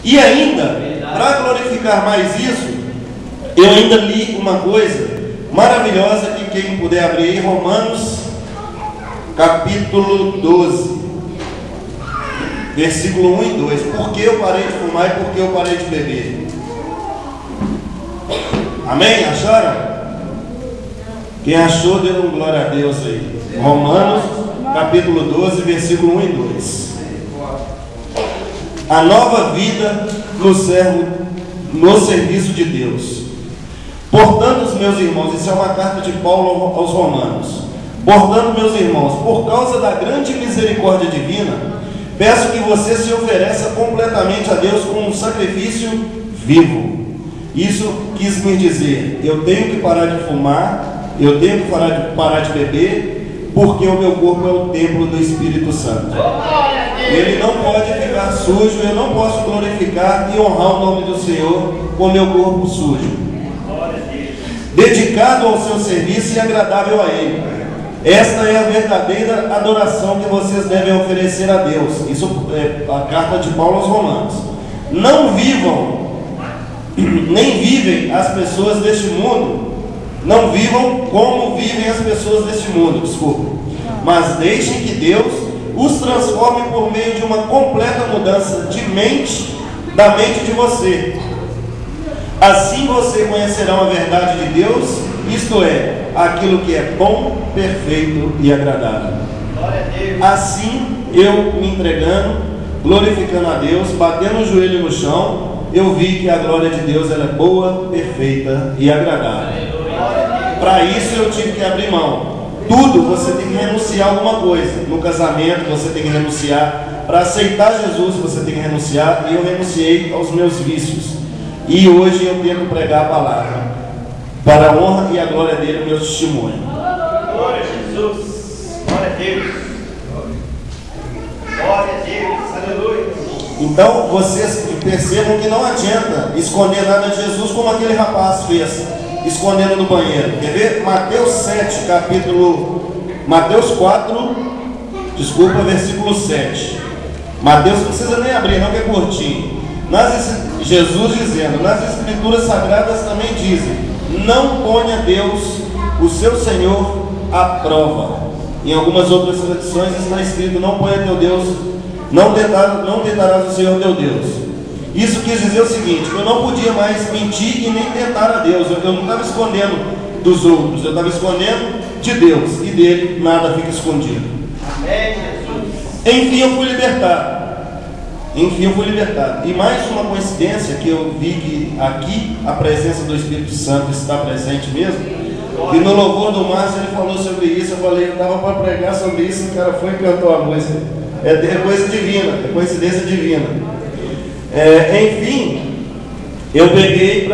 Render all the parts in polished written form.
E ainda, para glorificar mais isso, eu ainda li uma coisa maravilhosa que quem puder abrir aí, Romanos capítulo 12, versículo 1 e 2. Por que eu parei de fumar e por que eu parei de beber? Amém? Acharam? Quem achou, dê um glória a Deus aí. Romanos capítulo 12, versículo 1 e 2. A nova vida no serviço de Deus. Portanto, meus irmãos, isso é uma carta de Paulo aos Romanos. Portanto, meus irmãos, por causa da grande misericórdia divina, peço que você se ofereça completamente a Deus como um sacrifício vivo. Isso quis me dizer, eu tenho que parar de fumar, eu tenho que parar de beber, porque o meu corpo é o templo do Espírito Santo. Ele não pode ficar sujo, eu não posso glorificar e honrar o nome do Senhor com meu corpo sujo. Dedicado ao seu serviço e agradável a Ele. Esta é a verdadeira adoração que vocês devem oferecer a Deus. Isso é a carta de Paulo aos Romanos. Não vivam, nem vivem as pessoas deste mundo. Não vivam como vivem as pessoas deste mundo, desculpa. Mas deixem que Deus os transforme por meio de uma completa mudança de mente, da mente de você. Assim você conhecerá a verdade de Deus, isto é, aquilo que é bom, perfeito e agradável. Assim, eu me entregando, glorificando a Deus, batendo o joelho no chão, eu vi que a glória de Deus ela é boa, perfeita e agradável. Para isso eu tive que abrir mão. Tudo você tem que renunciar a alguma coisa. No casamento você tem que renunciar. Para aceitar Jesus você tem que renunciar. E eu renunciei aos meus vícios. E hoje eu tento pregar a palavra, para a honra e a glória dele, o meu testemunho. Glória a Jesus, glória a Deus, glória a Deus, aleluia. Então vocês percebam que não adianta esconder nada de Jesus como aquele rapaz fez, escondendo no banheiro. Quer ver? Mateus 4, desculpa, versículo 7. Mateus não precisa nem abrir, não, que é curtinho. Jesus dizendo, nas Escrituras Sagradas também dizem, não ponha Deus, o seu Senhor, à prova. Em algumas outras tradições está escrito, não ponha teu Deus, não tentarás o Senhor teu Deus. Isso quis dizer o seguinte, que eu não podia mais mentir e nem tentar a Deus. Eu não estava escondendo dos outros, eu estava escondendo de Deus, e dele nada fica escondido. Amém, Jesus. Enfim eu fui libertado. E mais uma coincidência que eu vi que aqui a presença do Espírito Santo está presente mesmo. E no louvor do Márcio ele falou sobre isso. Eu falei, eu estava para pregar sobre isso e o cara foi e cantou a música. É coisa divina, é coincidência divina. Enfim, eu peguei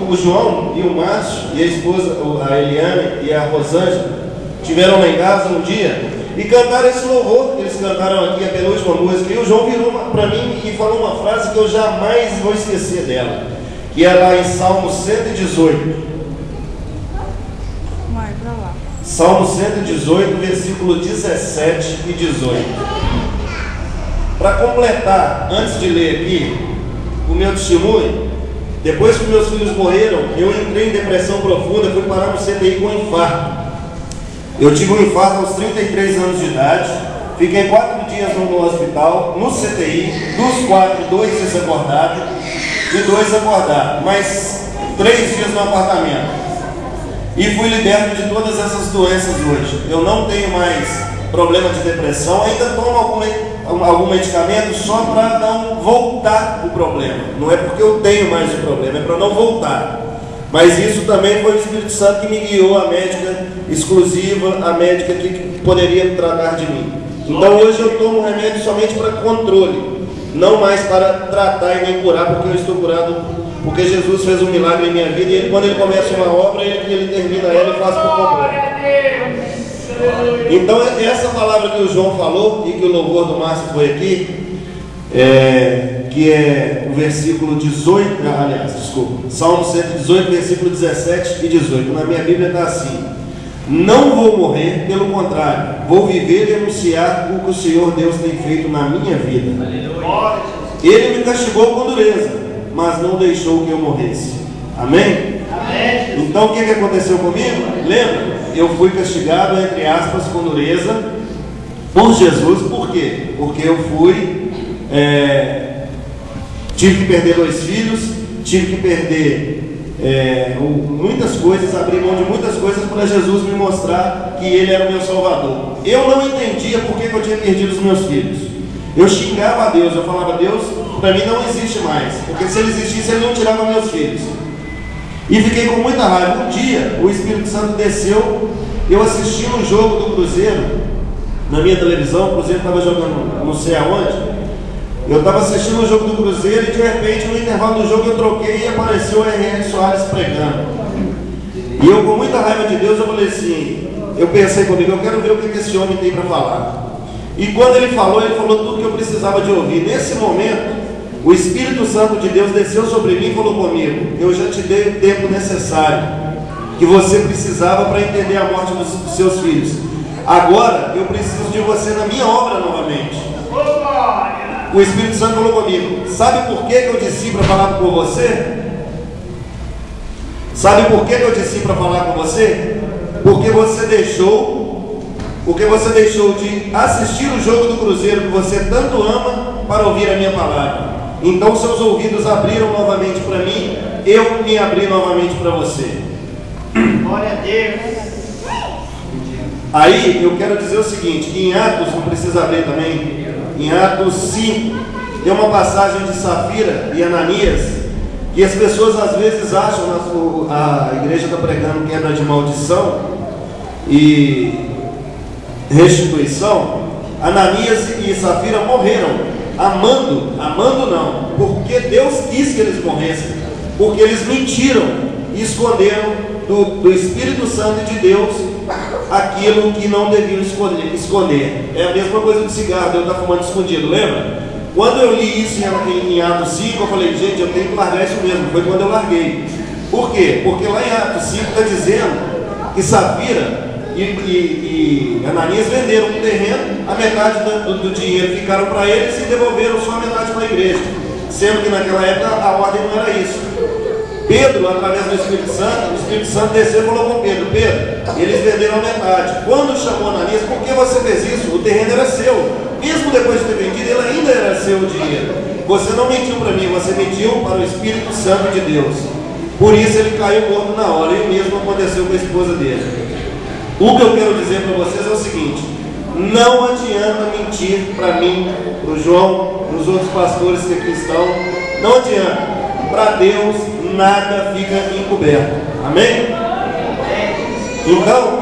o João e o Márcio e a esposa, a Eliane e a Rosângela, tiveram lá em casa um dia e cantaram esse louvor. Eles cantaram aqui a penúltima música. E o João virou para mim e falou uma frase que eu jamais vou esquecer dela, que é lá em Salmo 118. Vai pra lá. Salmo 118, versículo 17 e 18. Para completar, antes de ler aqui o meu testemunho, depois que meus filhos morreram, eu entrei em depressão profunda, fui parar no CTI com infarto. Eu tive um infarto aos 33 anos de idade, fiquei 4 dias no hospital, no CTI, dos 4, 2 desacordados, de 2 acordados, mais 3 dias no apartamento. E fui liberto de todas essas doenças hoje. Eu não tenho mais problema de depressão, ainda tomo algum medicamento só para não voltar o problema. Não é porque eu tenho mais o problema, é para não voltar. Mas isso também foi o Espírito Santo que me guiou, a médica exclusiva, a médica que poderia tratar de mim. Então hoje eu tomo remédio somente para controle, não mais para tratar e nem curar, porque eu estou curado, porque Jesus fez um milagre em minha vida e quando ele começa uma obra, ele termina ela e faz por completo. Então essa palavra que o João falou e que o louvor do Márcio foi aqui, que é o versículo 18, Salmo 118, versículo 17 e 18. Na minha Bíblia está assim: Não vou morrer, pelo contrário, vou viver e anunciar o que o Senhor Deus tem feito na minha vida. Ele me castigou com dureza, mas não deixou que eu morresse. Amém? Então o que aconteceu comigo? Lembra? Eu fui castigado, entre aspas, com dureza por Jesus. Por quê? Porque eu fui, tive que perder 2 filhos, tive que perder muitas coisas, abrir mão de muitas coisas para Jesus me mostrar que Ele era o meu Salvador. Eu não entendia por que eu tinha perdido os meus filhos. Eu xingava a Deus, eu falava: Deus, para mim não existe mais, porque se Ele existisse, Ele não tirava meus filhos. E fiquei com muita raiva. Um dia o Espírito Santo desceu, eu assisti um jogo do Cruzeiro na minha televisão. O Cruzeiro estava jogando não sei aonde. Eu estava assistindo o jogo do Cruzeiro e de repente no intervalo do jogo eu troquei e apareceu o R.R. Soares pregando. E eu, com muita raiva de Deus, eu falei assim, eu pensei comigo: eu quero ver o que esse homem tem para falar. E quando ele falou tudo que eu precisava de ouvir. Nesse momento, o Espírito Santo de Deus desceu sobre mim e falou comigo: eu já te dei o tempo necessário que você precisava para entender a morte dos seus filhos. Agora eu preciso de você na minha obra novamente. O Espírito Santo falou comigo: sabe por que eu disse para falar com você? Sabe por que eu disse para falar com você? Porque você deixou de assistir o jogo do Cruzeiro que você tanto ama para ouvir a minha palavra. Então seus ouvidos abriram novamente para mim, eu me abri novamente para você. Glória a Deus. Aí eu quero dizer o seguinte, que em Atos, não precisa abrir também, em Atos 5, tem uma passagem de Safira e Ananias, e as pessoas às vezes acham, a igreja está pregando quebra de maldição e restituição. Ananias e Safira morreram, amando não, porque Deus quis que eles morressem, porque eles mentiram e esconderam do Espírito Santo e de Deus aquilo que não deviam esconder. É a mesma coisa do cigarro, Deus está fumando escondido, lembra? Quando eu li isso em Atos 5, eu falei: gente, eu tenho que largar isso mesmo. Foi quando eu larguei. Por quê? Porque lá em Atos 5 está dizendo que Safira e Ananias venderam um terreno, a metade do dinheiro ficaram para eles e devolveram só a metade para a igreja, sendo que naquela época a ordem não era isso. Pedro, através do Espírito Santo, o Espírito Santo desceu e falou com Pedro: Pedro, eles venderam a metade. Quando chamou Ananias: por que você fez isso? O terreno era seu. Mesmo depois de ter vendido, ele ainda era seu o dinheiro. Você não mentiu para mim, você mentiu para o Espírito Santo de Deus. Por isso ele caiu morto na hora, e o mesmo aconteceu com a esposa dele. O que eu quero dizer para vocês é o seguinte: não adianta mentir para mim, para o João, para os outros pastores que aqui estão. Não adianta. Para Deus nada fica encoberto. Amém? Então,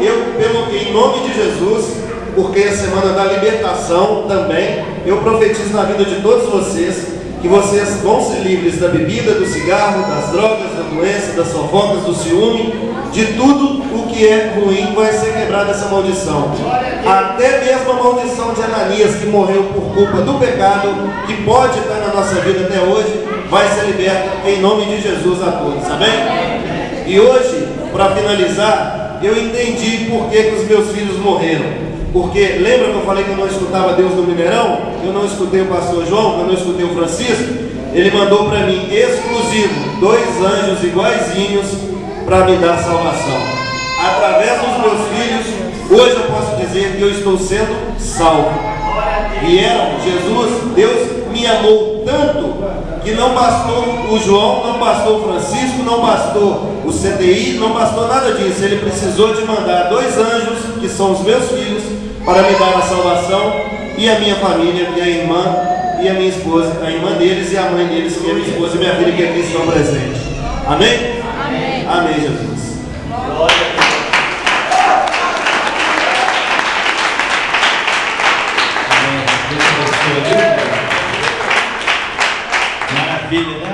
em nome de Jesus, porque é a semana da libertação também, eu profetizo na vida de todos vocês que vocês vão ser livres da bebida, do cigarro, das drogas, da doença, das fofocas, do ciúme, de tudo o que é ruim. Vai ser quebrada essa maldição. Até mesmo a maldição de Ananias, que morreu por culpa do pecado, que pode estar na nossa vida até hoje, vai ser liberta em nome de Jesus a todos, amém? E hoje, para finalizar, eu entendi por que os meus filhos morreram. Porque lembra que eu falei que eu não escutava Deus no Mineirão? Eu não escutei o pastor João, eu não escutei o Francisco. Ele mandou para mim, exclusivo, 2 anjos iguaizinhos para me dar salvação. Através dos meus filhos, hoje eu posso dizer que eu estou sendo salvo. Vieram, Jesus, Deus me amou tanto que não bastou o João, não bastou o Francisco, não bastou o CTI, não bastou nada disso. Ele precisou de mandar 2 anjos, que são os meus filhos, para me dar a salvação, e a minha família, que é a irmã e a minha esposa, a irmã deles e a mãe deles, que é a minha esposa e minha filha, que aqui estão presentes. Amém? Amém. Amém, Jesus. Glória a Deus. Maravilha, né?